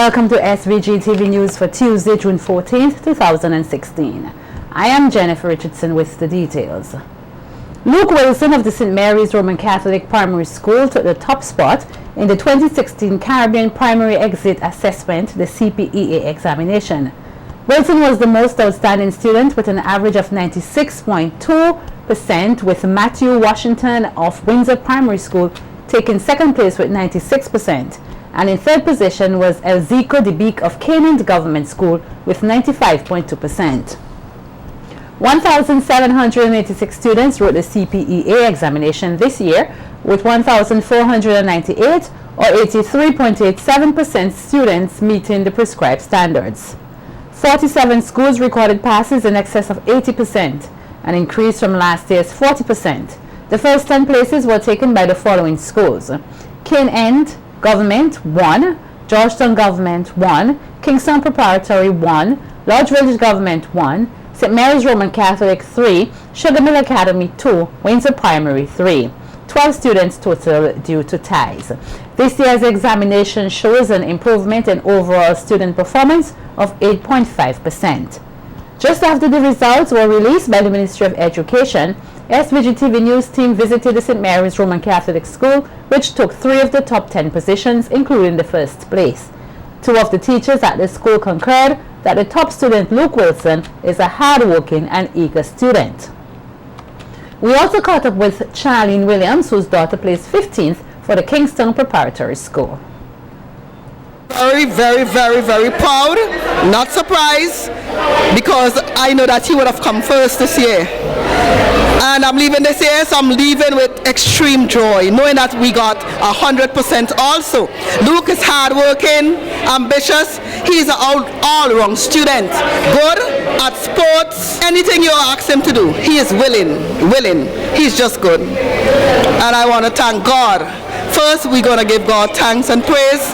Welcome to SVG-TV News for Tuesday, June 14th, 2016. I am Jennifer Richardson with the details. Luke Wilson of the St. Mary's Roman Catholic Primary School took the top spot in the 2016 Caribbean Primary Exit Assessment, the CPA examination. Wilson was the most outstanding student with an average of 96.2%, with Matthew Washington of Windsor Primary School taking second place with 96%. And in third position was Elzico DeBeek of Canaan Government School with 95.2%. 1,786 students wrote the CPEA examination this year, with 1,498 or 83.87% students meeting the prescribed standards. 47 schools recorded passes in excess of 80%, an increase from last year's 40%. The first 10 places were taken by the following schools: Cane End Government 1, Georgetown Government 1, Kingston Preparatory 1, Lodge Village Government 1, St. Mary's Roman Catholic 3, Sugar Mill Academy 2, Windsor Primary 3. 12 students total due to ties. This year's examination shows an improvement in overall student performance of 8.5%. Just after the results were released by the Ministry of Education, SVGTV News team visited the St. Mary's Roman Catholic School, which took 3 of the top 10 positions, including the first place. 2 of the teachers at the school concurred that the top student, Luke Wilson, is a hard-working and eager student. We also caught up with Charlene Williams, whose daughter placed 15th for the Kingston Preparatory School. Very proud, not surprised, because I know that he would have come first this year. And I'm leaving this year, so I'm leaving with extreme joy, knowing that we got 100% also. Luke is hardworking, ambitious. He's an all-round student, good at sports. Anything you ask him to do, he is willing. He's just good. And I want to thank God. First, we're going to give God thanks and praise,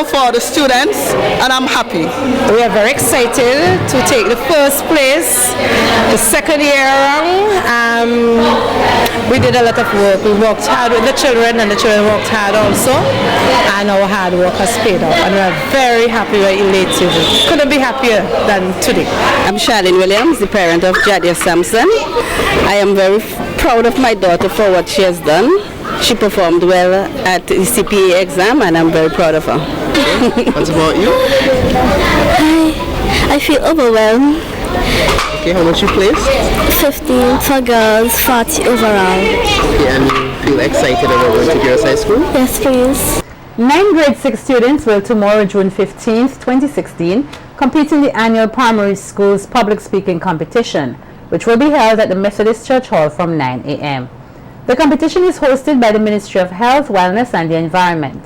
for the students, and I'm happy. We are very excited to take the first place, the second year around. We did a lot of work. We worked hard with the children, and the children worked hard also, and our hard work has paid off, and we are very happy, we're elated. Couldn't be happier than today. I'm Charlene Williams, the parent of Jadia Sampson. I am very proud of my daughter for what she has done. She performed well at the CPA exam, and I'm very proud of her. What about you? I feel overwhelmed. Okay, how much you placed? 15 for girls, 40 overall. Okay, and you feel excited about going to Girls High School? Yes, please. 9 grade 6 students will tomorrow, June 15th, 2016, compete in the annual primary school's public speaking competition, which will be held at the Methodist Church Hall from 9 a.m. The competition is hosted by the Ministry of Health, Wellness and the Environment.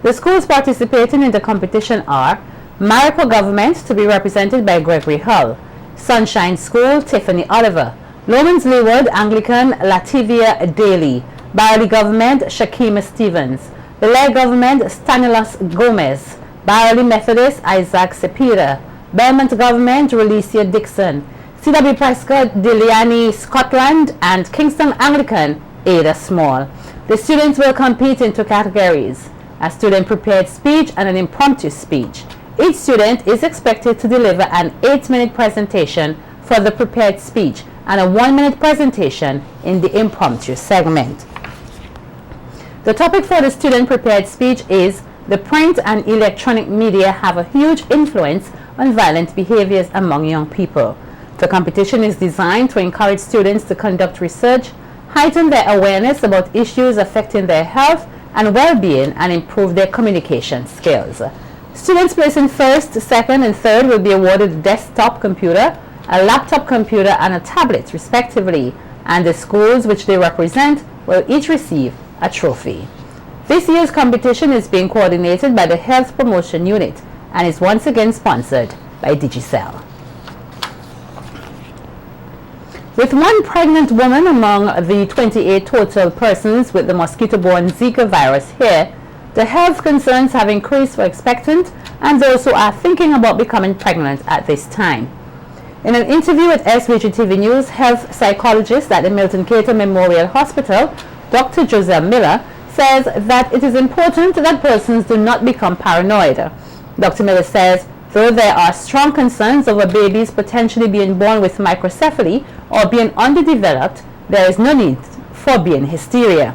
The schools participating in the competition are Marico Government, to be represented by Gregory Hull; Sunshine School, Tiffany Oliver; Lomans Leeward Anglican, Lativia Daly; Barley Government, Shakima Stevens; Belair Government, Stanilas Gomez; Barley Methodist, Isaac Sepira; Belmont Government, Relicia Dixon; C.W. Prescott, Diliani Scotland; and Kingston Anglican, Ada Small. The students will compete in 2 categories: a student-prepared speech and an impromptu speech. Each student is expected to deliver an 8-minute presentation for the prepared speech and a 1-minute presentation in the impromptu segment. The topic for the student-prepared speech is "The print and electronic media have a huge influence on violent behaviors among young people." The competition is designed to encourage students to conduct research, heighten their awareness about issues affecting their health and well-being, and improve their communication skills. Students placing first, second, and third will be awarded a desktop computer, a laptop computer, and a tablet, respectively, and the schools which they represent will each receive a trophy. This year's competition is being coordinated by the Health Promotion Unit and is once again sponsored by Digicel. With 1 pregnant woman among the 28 total persons with the mosquito-borne Zika virus here, the health concerns have increased for expectant and those who are thinking about becoming pregnant at this time. In an interview with SVGTV News, health psychologist at the Milton Cater Memorial Hospital, Dr. Joseph Miller, says that it is important that persons do not become paranoid. Dr. Miller says, though there are strong concerns over babies potentially being born with microcephaly or being underdeveloped, there is no need for being hysteria.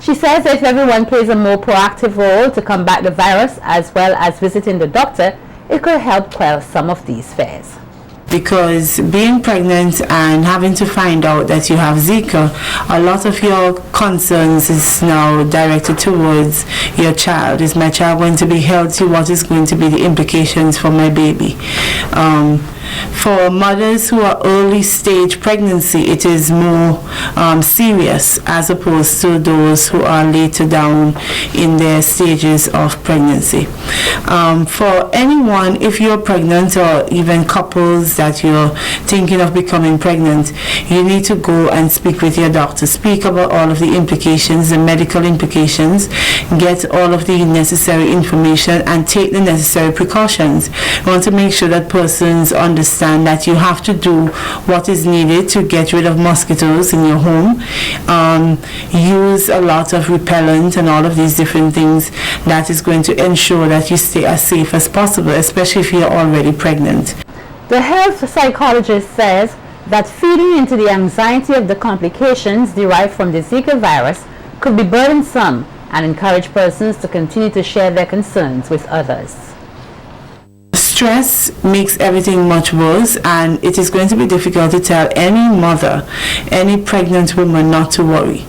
She says that if everyone plays a more proactive role to combat the virus as well as visiting the doctor, it could help quell some of these fears. Because being pregnant and having to find out that you have Zika, a lot of your concerns is now directed towards your child. Is my child going to be healthy? What is going to be the implications for my baby? For mothers who are early stage pregnancy, it is more serious as opposed to those who are later down in their stages of pregnancy. For anyone, if you're pregnant or even couples that you're thinking of becoming pregnant, you need to go and speak with your doctor. Speak about all of the implications, the medical implications, get all of the necessary information and take the necessary precautions. You want to make sure that persons understand that you have to do what is needed to get rid of mosquitoes in your home. Use a lot of repellent and all of these different things that is going to ensure that you stay as safe as possible, especially if you're already pregnant. The health psychologist says that feeding into the anxiety of the complications derived from the Zika virus could be burdensome and encourage persons to continue to share their concerns with others. Stress makes everything much worse, and it is going to be difficult to tell any mother, any pregnant woman not to worry.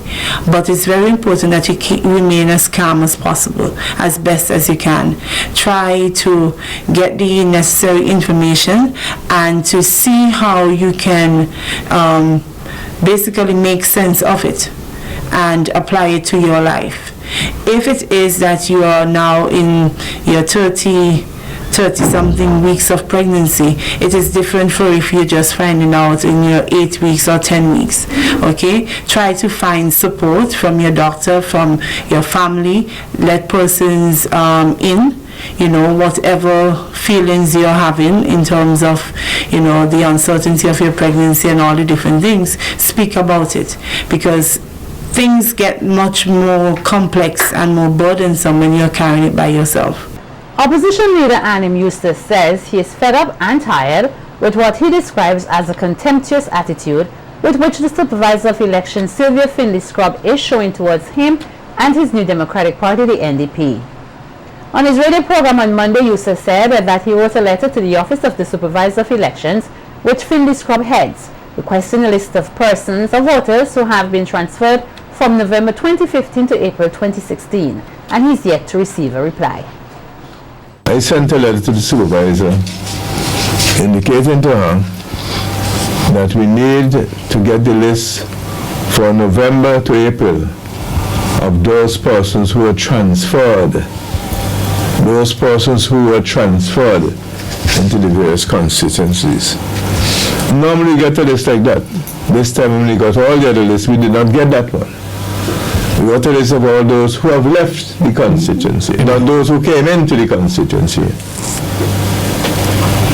But it's very important that you remain as calm as possible, as best as you can. Try to get the necessary information and to see how you can basically make sense of it and apply it to your life. If it is that you are now in your 30-something weeks of pregnancy, it is different for if you're just finding out in your 8 weeks or 10 weeks. Okay, try to find support from your doctor, from your family. Let persons in, whatever feelings you're having in terms of, the uncertainty of your pregnancy and all the different things. Speak about it, because things get much more complex and more burdensome when you're carrying it by yourself. Opposition leader Anim Eustace says he is fed up and tired with what he describes as a contemptuous attitude with which the supervisor of elections Sylvia Finley-Scrub is showing towards him and his New Democratic Party, the NDP. On his radio program on Monday, Eustace said that he wrote a letter to the office of the supervisor of elections, which Finley-Scrub heads, requesting a list of persons or voters who have been transferred from November 2015 to April 2016, and he's yet to receive a reply. I sent a letter to the supervisor indicating to her that we need to get the list for November to April of those persons who were transferred, into the various constituencies. Normally we get a list like that. This time when we got all the other lists, we did not get that one. We got a list of all those who have left the constituency, not those who came into the constituency.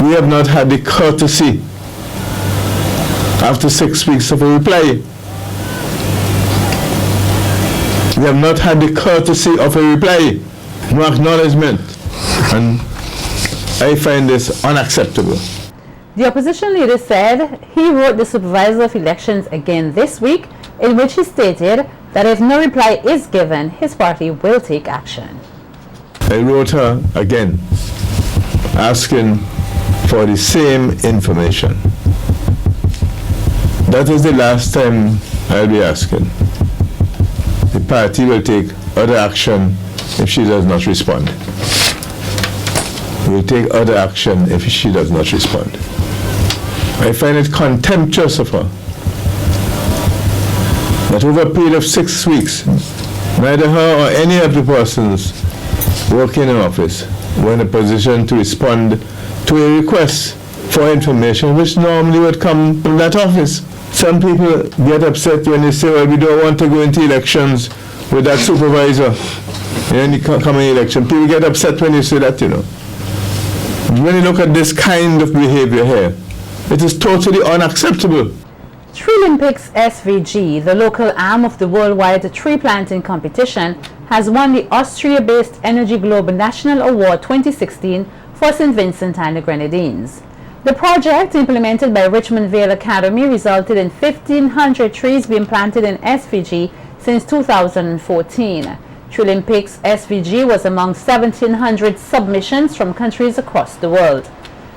We have not had the courtesy, after 6 weeks of a reply, we have not had the courtesy of a reply, no acknowledgement, and I find this unacceptable. The opposition leader said he wrote the supervisor of elections again this week, in which he stated that if no reply is given, his party will take action. I wrote her again, asking for the same information. That is the last time I'll be asking. The party will take other action if she does not respond. We'll take other action if she does not respond. I find it contemptuous of her that over a period of 6 weeks, neither her or any of the persons working in office were in a position to respond to a request for information which normally would come from that office. Some people get upset when they say, well, we don't want to go into elections with that supervisor in any coming election. People get upset when you say that, When you look at this kind of behavior here, it is totally unacceptable. Tree Olympics SVG, the local arm of the worldwide tree planting competition, has won the Austria-based Energy Globe National Award 2016 for St. Vincent and the Grenadines. The project, implemented by Richmond Vale Academy, resulted in 1,500 trees being planted in SVG since 2014. Trilympics SVG was among 1,700 submissions from countries across the world.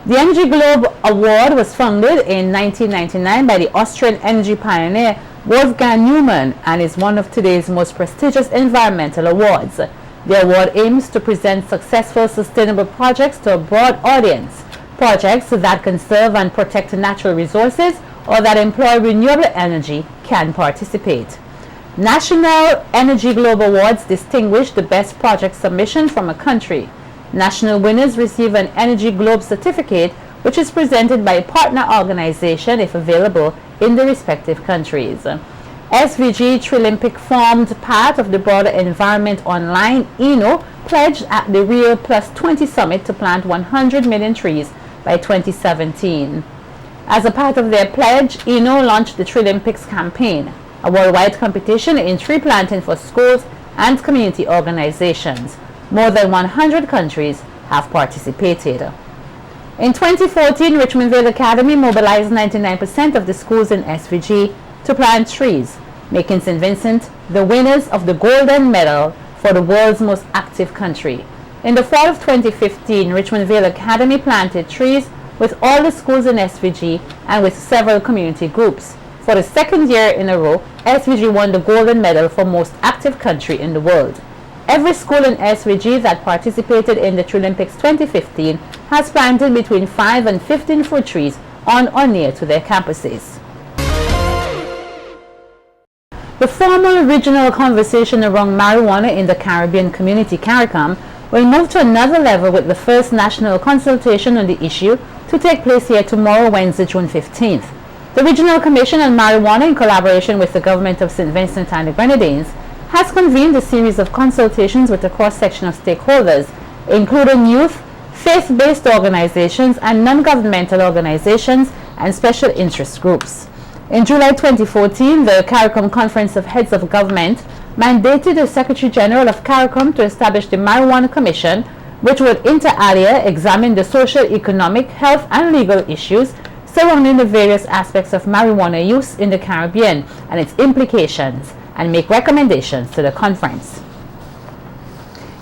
The Energy Globe Award was founded in 1999 by the Austrian energy pioneer Wolfgang Neumann and is one of today's most prestigious environmental awards. The award aims to present successful sustainable projects to a broad audience, projects that conserve and protect natural resources or that employ renewable energy can participate. National Energy Globe Awards distinguish the best project submission from a country. National winners receive an Energy Globe certificate, which is presented by a partner organization if available in the respective countries. SVG Trilympic formed part of the broader Environment Online (ENO) pledge at the Rio Plus 20 Summit to plant 100 million trees by 2017. As a part of their pledge, ENO launched the Trilympics campaign, a worldwide competition in tree planting for schools and community organizations. More than 100 countries have participated. In 2014, Richmond Vale Academy mobilized 99% of the schools in SVG to plant trees, making St. Vincent the winners of the Golden Medal for the world's most active country. In the fall of 2015, Richmond Vale Academy planted trees with all the schools in SVG and with several community groups. For the second year in a row, SVG won the Golden Medal for most active country in the world. Every school in SVG that participated in the Trilympics 2015 has planted between 5 and 15 fruit trees on or near to their campuses. The formal regional conversation around marijuana in the Caribbean community, CARICOM, will move to another level with the first national consultation on the issue to take place here tomorrow, Wednesday, June 15th. The Regional Commission on Marijuana, in collaboration with the Government of St. Vincent and the Grenadines, has convened a series of consultations with a cross-section of stakeholders, including youth, faith-based organizations, and non-governmental organizations and special interest groups. In July 2014, the CARICOM Conference of Heads of Government mandated the Secretary General of CARICOM to establish the Marijuana Commission, which would inter alia examine the social, economic, health, and legal issues surrounding the various aspects of marijuana use in the Caribbean and its implications, and make recommendations to the conference.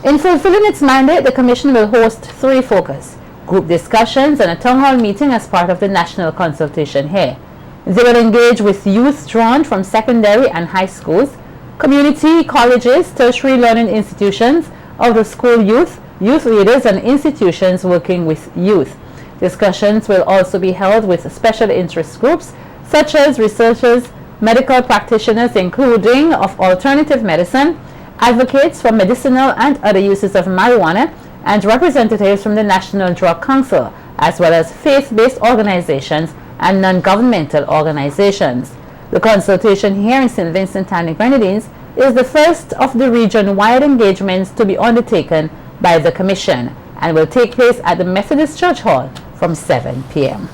In fulfilling its mandate, the Commission will host 3 focus group discussions and a town hall meeting as part of the national consultation here. They will engage with youth drawn from secondary and high schools, community, colleges, tertiary learning institutions, out-of-school youth, youth leaders, and institutions working with youth. Discussions will also be held with special interest groups such as researchers, medical practitioners including of alternative medicine, advocates for medicinal and other uses of marijuana, and representatives from the National Drug Council, as well as faith-based organizations and non-governmental organizations. The consultation here in St. Vincent and the Grenadines is the first of the region-wide engagements to be undertaken by the Commission and will take place at the Methodist Church Hall from 7 p.m.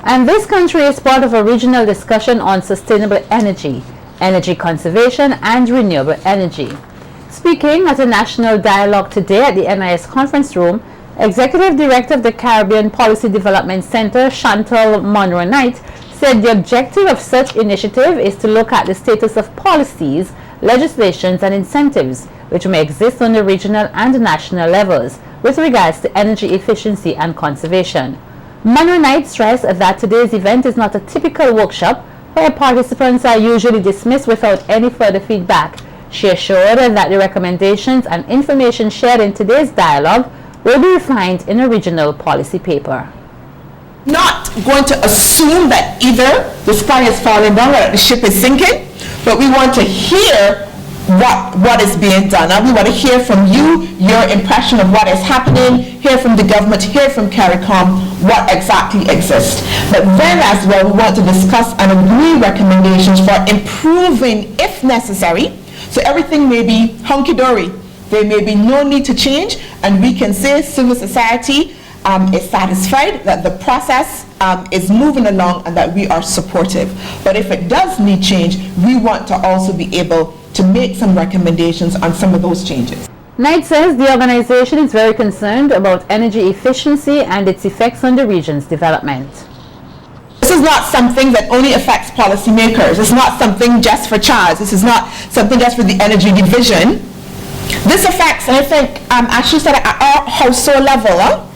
And this country is part of a regional discussion on sustainable energy, energy conservation, and renewable energy. Speaking at a national dialogue today at the NIS conference room, Executive Director of the Caribbean Policy Development Center, Chantal Monroe-Knight, said the objective of such initiative is to look at the status of policies, legislations, and incentives which may exist on the regional and national levels with regards to energy efficiency and conservation. Monroe-Knight stressed that today's event is not a typical workshop where participants are usually dismissed without any further feedback. She assured that the recommendations and information shared in today's dialogue will be refined in a regional policy paper. Not going to assume that either the sky is falling down or the ship is sinking, but we want to hear what is being done. And we want to hear from you, your impression of what is happening, hear from the government, hear from CARICOM what exactly exists. But then as well, we want to discuss and agree recommendations for improving if necessary. So everything may be hunky-dory. There may be no need to change, and we can say civil society is satisfied that the process is moving along and that we are supportive. But if it does need change, we want to also be able to make some recommendations on some of those changes. Knight says the organization is very concerned about energy efficiency and its effects on the region's development. This is not something that only affects policymakers. It's not something just for CHARS. This is not something just for the energy division. This affects, and I think actually said at our household level,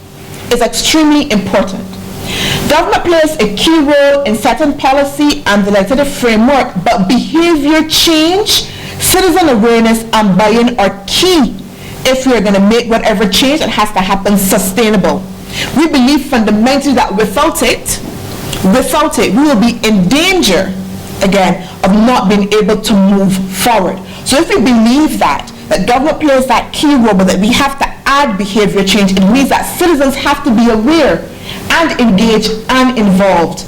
is extremely important. Government plays a key role in setting policy and the legislative framework, but behavior change, citizen awareness, and buy-in are key if we are going to make whatever change that has to happen sustainable. We believe fundamentally that without it, we will be in danger, again, of not being able to move forward. So if we believe that government plays that key role, but that we have to add behavior change, it means that citizens have to be aware and engaged and involved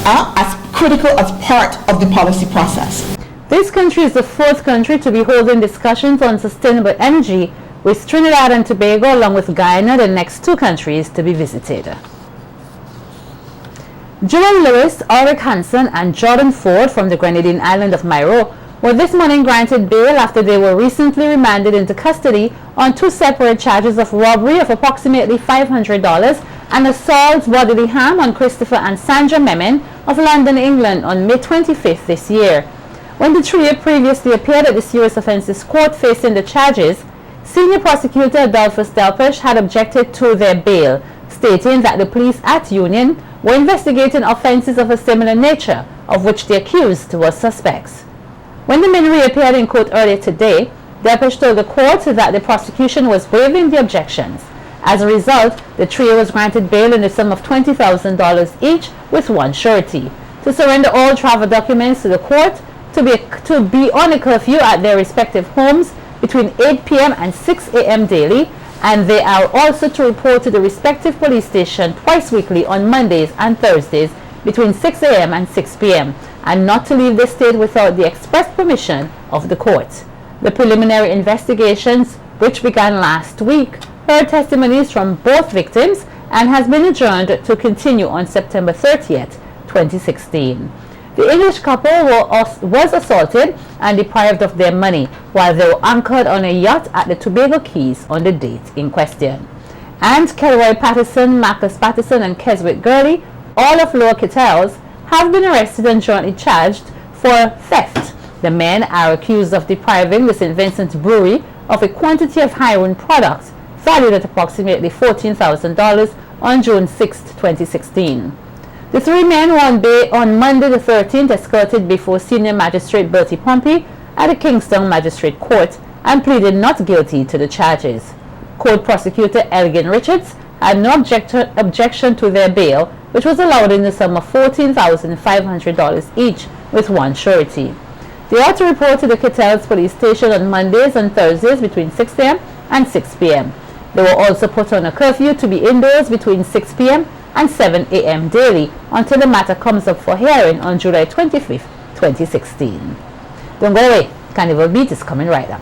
as critical as part of the policy process. This country is the fourth country to be holding discussions on sustainable energy, with Trinidad and Tobago along with Guyana the next two countries to be visited. Julian Lewis, Ulrich Hansen and Jordan Ford from the Grenadine island of Mairo were this morning granted bail after they were recently remanded into custody on two separate charges of robbery of approximately $500 and assault bodily harm on Christopher and Sandra Memon of London, England on May 25th this year. When the trio previously appeared at the Serious Offences Court facing the charges, Senior Prosecutor Adolphus Delpesh had objected to their bail, stating that the police at Union were investigating offences of a similar nature, of which the accused were suspects. When the men reappeared in court earlier today, Delpesh told the court that the prosecution was waiving the objections. As a result, the trio was granted bail in the sum of $20,000 each with one surety, to surrender all travel documents to the court, to be on a curfew at their respective homes between 8 p.m. and 6 a.m. daily, and they are also to report to the respective police station twice weekly on Mondays and Thursdays between 6 a.m. and 6 p.m. and not to leave the state without the express permission of the court. The preliminary investigations, which began last week, heard testimonies from both victims and has been adjourned to continue on September 30th, 2016. The English couple was assaulted and deprived of their money while they were anchored on a yacht at the Tobago Keys on the date in question. And Kelroy Patterson, Marcus Patterson and Keswick Gurley, all of Lower Kittels, have been arrested and jointly charged for theft. The men are accused of depriving the St. Vincent Brewery of a quantity of heroin products valued at approximately $14,000 on June 6, 2016. The three men were on bail on Monday the 13th, escorted before Senior Magistrate Bertie Pompey at the Kingston Magistrate Court and pleaded not guilty to the charges. Court Prosecutor Elgin Richards had no objection to their bail, which was allowed in the sum of $14,500 each with one surety. They are to report to the Kittels Police Station on Mondays and Thursdays between 6 a.m. and 6 p.m. They were also put on a curfew to be indoors between 6 p.m. and 7 a.m. daily until the matter comes up for hearing on July 25th, 2016. Don't go away, Carnival Beat is coming right up.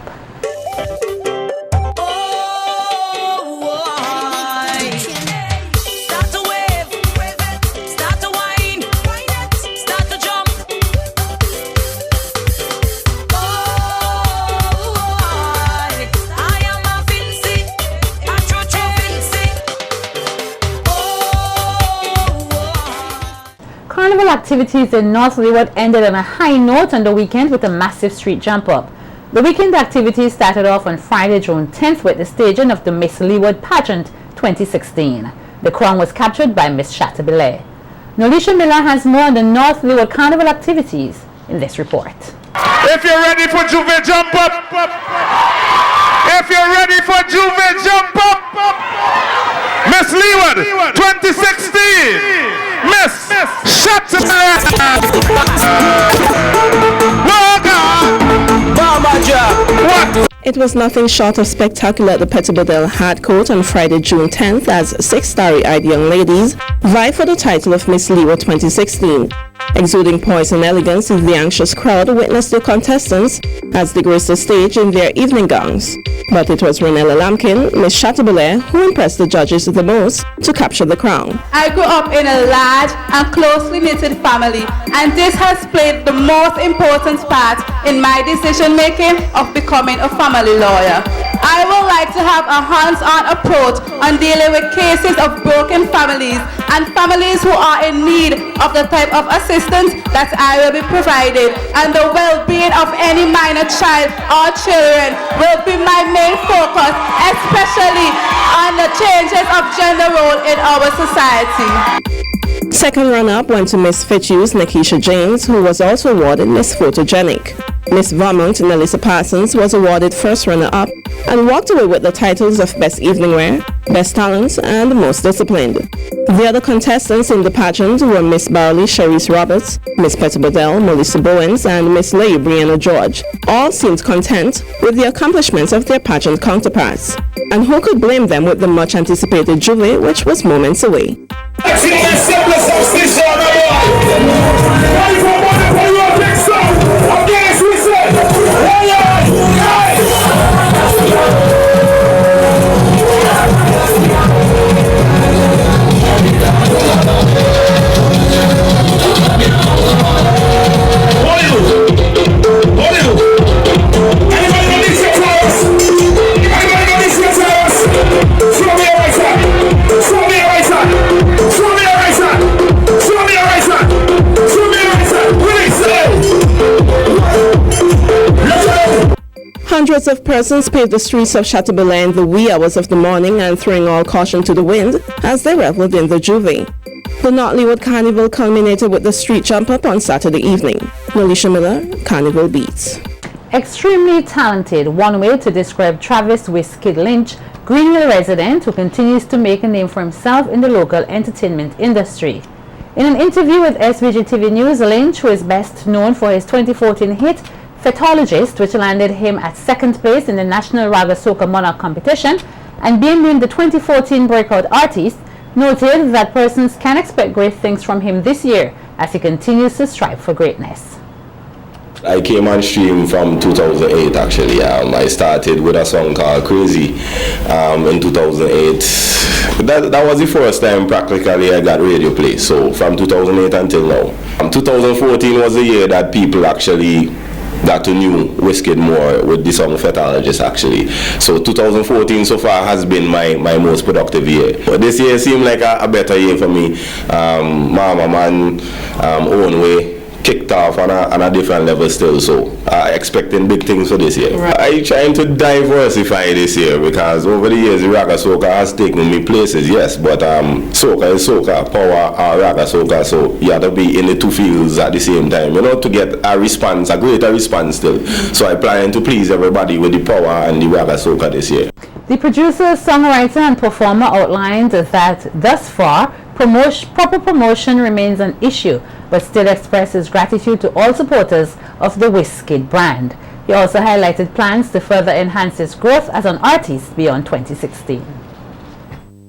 Carnival activities in North Leeward ended on a high note on the weekend with a massive street jump up. The weekend activities started off on Friday, June 10th with the staging of the Miss Leeward Pageant 2016. The crown was captured by Miss Chatterbillet. Nolisha Miller has more on the North Leeward Carnival activities in this report. If you're ready for Juve jump up, if you're ready for Juve jump up, Miss Leeward 2016. Miss Chatterbillet. Welcome. What? It was nothing short of spectacular at the Pettibodale Hard Court on Friday, June 10th, as 6 starry-eyed young ladies vie for the title of Miss Leeward 2016. Exuding poise and elegance, the anxious crowd witnessed the contestants as they graced the stage in their evening gowns. But it was Renella Lampkin, Miss Chateaubelair, who impressed the judges the most to capture the crown. I grew up in a large and closely knitted family, and this has played the most important part in my decision-making of becoming a family lawyer. I would like to have a hands-on approach on dealing with cases of broken families and families who are in need of the type of assistance that I will be providing, and the well-being of any minor child or children will be my main focus, especially on the changes of gender role in our society. Second runner-up went to Miss Fitzhugh's Nikisha James, who was also awarded Miss Photogenic. Miss Vermont Nelissa Parsons was awarded first runner-up and walked away with the titles of Best Evening Wear, Best Talents, and Most Disciplined. The other contestants in the pageant were Miss Barley Cherise Roberts, Miss Pettibodale Melissa Bowens, and Miss Leigh Brianna George. All seemed content with the accomplishments of their pageant counterparts. And who could blame them with the much-anticipated Jubilee, which was moments away. Hundreds of persons paved the streets of Chateaubelair in the wee hours of the morning and throwing all caution to the wind as they reveled in the Juve. The North Leeward Carnival culminated with the street jump-up on Saturday evening. Melisha Miller, Carnival Beats. Extremely talented, one way to describe Travis Wizkid Lynch, Greenville resident who continues to make a name for himself in the local entertainment industry. In an interview with SVG-TV News, Lynch, who is best known for his 2014 hit Fetologist, which landed him at second place in the National Raga Soca Monarch competition, and being named the 2014 Breakout Artist, noted that persons can expect great things from him this year as he continues to strive for greatness. I came on stream from 2008 actually. I started with a song called Crazy in 2008. That was the first time practically I got radio play, so from 2008 until now. 2014 was the year that people actually got to know Wizkid more with the song Fetologist actually. So 2014 so far has been my most productive year. But this year seemed like a better year for me. Mama Man, Own Way kicked off on a different level still, so expecting big things for this year. Right. I'm trying to diversify this year because over the years the Raga Soca has taken me places, yes, but Soca is Soca, Power or Raga Soca, so you have to be in the two fields at the same time, you know, to get a response, a greater response still. So I plan to please everybody with the Power and the Raga Soca this year. The producer, songwriter and performer outlined that thus far proper promotion remains an issue, but still expresses gratitude to all supporters of the Wizkid brand. He also highlighted plans to further enhance his growth as an artist beyond 2016.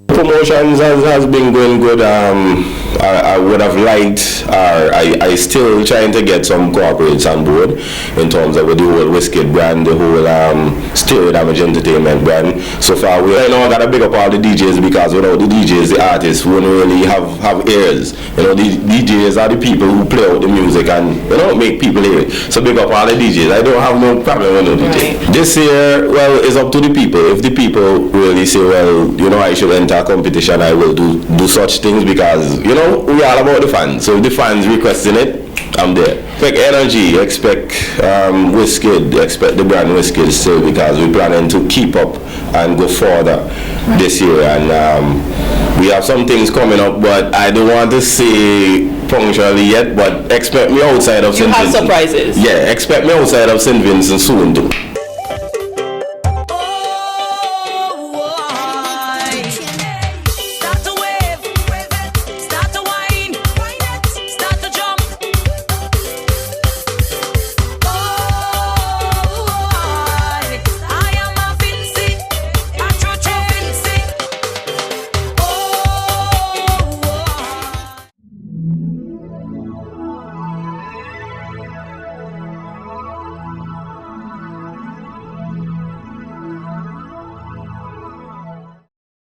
Promotions has been going good. I would have liked, I still trying to get some corporates on board in terms of the whole Wizkid brand, the whole Stereo Damage Entertainment brand. So far, we got to big up all the DJs because without the DJs, the artists wouldn't really have ears. You know, the DJs are the people who play out the music and make people hear it. So big up all the DJs. I don't have no problem with no DJ. Right. This year, well, it's up to the people. If the people really say, well, I should enter a competition, I will do such things because, we're all about the fans. So if the fans requesting it, I'm there. Expect energy, expect Wizkid, expect the brand Wizkid still because we're planning to keep up and go further this year. And we have some things coming up, but I don't want to say punctually yet, but expect me outside of St. Vincent. You have surprises. Yeah, expect me outside of St. Vincent soon too.